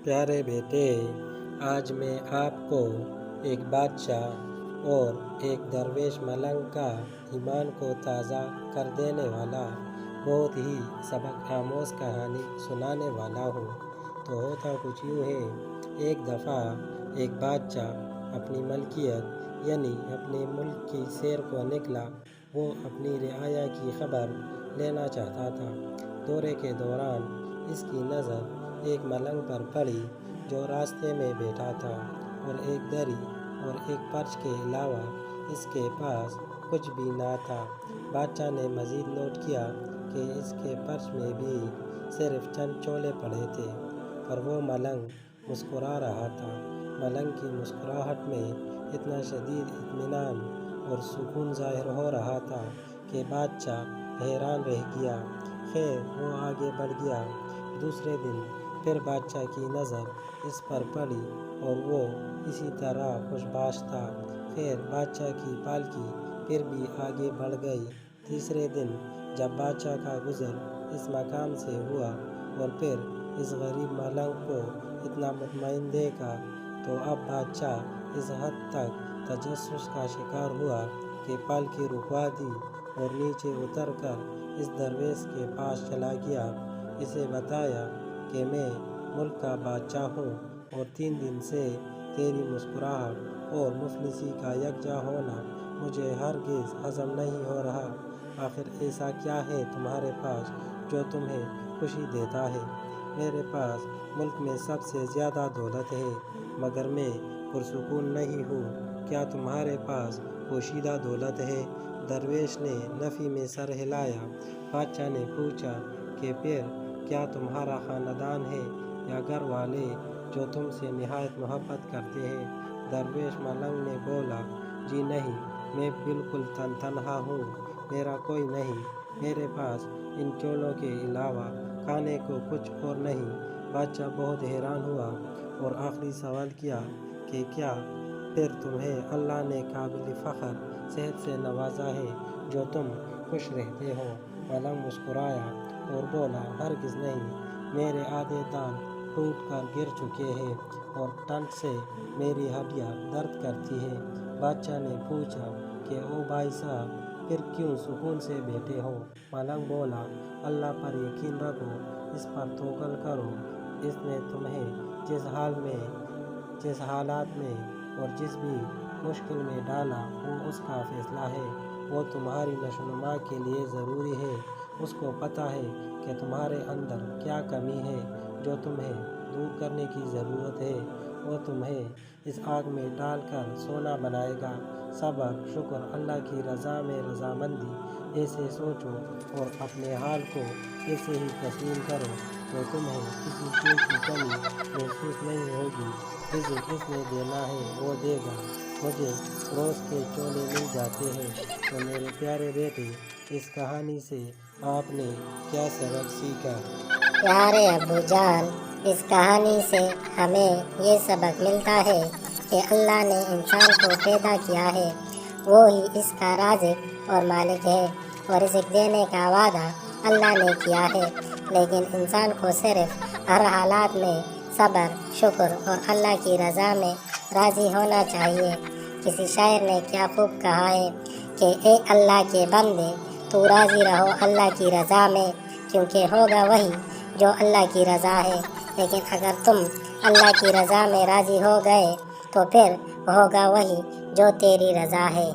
پیارے بیٹے، آج میں آپ کو ایک بادشاہ اور ایک درویش ملنگ کا ایمان کو تازہ کر دینے والا بہت ہی سبق آموز کہانی سنانے والا ہوں۔ تو ہوتا کچھ یوں ہے، ایک دفعہ ایک بادشاہ اپنی ملکیت یعنی اپنے ملک کی سیر کو نکلا۔ وہ اپنی رعایا کی خبر لینا چاہتا تھا۔ دورے کے دوران اس کی نظر ایک ملنگ پر پڑی جو راستے میں بیٹھا تھا، اور ایک دری اور ایک پرچ کے علاوہ اس کے پاس کچھ بھی نہ تھا۔ بادشاہ نے مزید نوٹ کیا کہ اس کے پرچ میں بھی صرف چند چولے پڑے تھے، پر وہ ملنگ مسکرا رہا تھا۔ ملنگ کی مسکراہٹ میں اتنا شدید اطمینان اور سکون ظاہر ہو رہا تھا کہ بادشاہ حیران رہ گیا۔ خیر، وہ آگے بڑھ گیا۔ دوسرے دن پھر بادشاہ کی نظر اس پر پڑی اور وہ اسی طرح خوش باش تھا۔ خیر، بادشاہ کی پالکی پھر بھی آگے بڑھ گئی۔ تیسرے دن جب بادشاہ کا گزر اس مقام سے ہوا اور پھر اس غریب ملنگ کو اتنا مطمئن دیکھا، تو اب بادشاہ اس حد تک تجسس کا شکار ہوا کہ پالکی رکوا دی اور نیچے اتر کر اس درویش کے پاس چلا گیا۔ اسے بتایا کہ میں ملک کا بادشاہ ہوں اور 3 دن سے تیری مسکراہٹ اور مفلسی کا یکجا ہونا مجھے ہرگز ہضم نہیں ہو رہا۔ آخر ایسا کیا ہے تمہارے پاس جو تمہیں خوشی دیتا ہے؟ میرے پاس ملک میں سب سے زیادہ دولت ہے، مگر میں پرسکون نہیں ہوں۔ کیا تمہارے پاس پوشیدہ دولت ہے؟ درویش نے نفی میں سر ہلایا۔ بادشاہ نے پوچھا کہ پھر کیا تمہارا خاندان ہے یا گھر والے جو تم سے نہایت محبت کرتے ہیں؟ درویش ملنگ نے بولا، جی نہیں، میں بالکل تنہا ہوں، میرا کوئی نہیں، میرے پاس ان چولوں کے علاوہ کھانے کو کچھ اور نہیں۔ بادشاہ بہت حیران ہوا اور آخری سوال کیا کہ کیا پھر تمہیں اللہ نے قابل فخر صحت سے نوازا ہے جو تم خوش رہتے ہو؟ ملنگ مسکرایا اور بولا، ہرگز نہیں، میرے آدھے دانت ٹوٹ کر گر چکے ہیں اور ٹھنڈ سے میری ہڈیاں درد کرتی ہیں۔ بادشاہ نے پوچھا کہ او بھائی صاحب، پھر کیوں سکون سے بیٹھے ہو؟ ملنگ بولا، اللہ پر یقین رکھو، اس پر توکل کرو۔ اس نے تمہیں جس حالات میں اور جس بھی مشکل میں ڈالا، وہ اس کا فیصلہ ہے، وہ تمہاری نشوونما کے لیے ضروری ہے۔ اس کو پتہ ہے کہ تمہارے اندر کیا کمی ہے جو تمہیں دور کرنے کی ضرورت ہے۔ وہ تمہیں اس آگ میں ڈال کر سونا بنائے گا۔ صبر، شکر، اللہ کی رضا میں رضامندی، ایسے سوچو اور اپنے حال کو ایسے ہی تسلیم کرو تو تمہیں کسی چیز کی کمی محسوس نہیں ہوگی۔ رزق اس نے دینا ہے، وہ دے گا۔ مجھے روز کے چولے مل جاتے ہیں۔ تو میرے پیارے بیٹے، اس کہانی سے آپ نے کیا سبق سیکھا؟ پیارے ابو جان، اس کہانی سے ہمیں یہ سبق ملتا ہے کہ اللہ نے انسان کو پیدا کیا ہے، وہ ہی اس کا رازق اور مالک ہے، اور رزق دینے کا وعدہ اللہ نے کیا ہے۔ لیکن انسان کو صرف ہر حالات میں صبر، شکر اور اللہ کی رضا میں راضی ہونا چاہیے۔ کسی شاعر نے کیا خوب کہا ہے کہ اے اللہ کے بندے، تو راضی رہو اللہ کی رضا میں، کیونکہ ہوگا وہی جو اللہ کی رضا ہے۔ لیکن اگر تم اللہ کی رضا میں راضی ہو گئے تو پھر ہوگا وہی جو تیری رضا ہے۔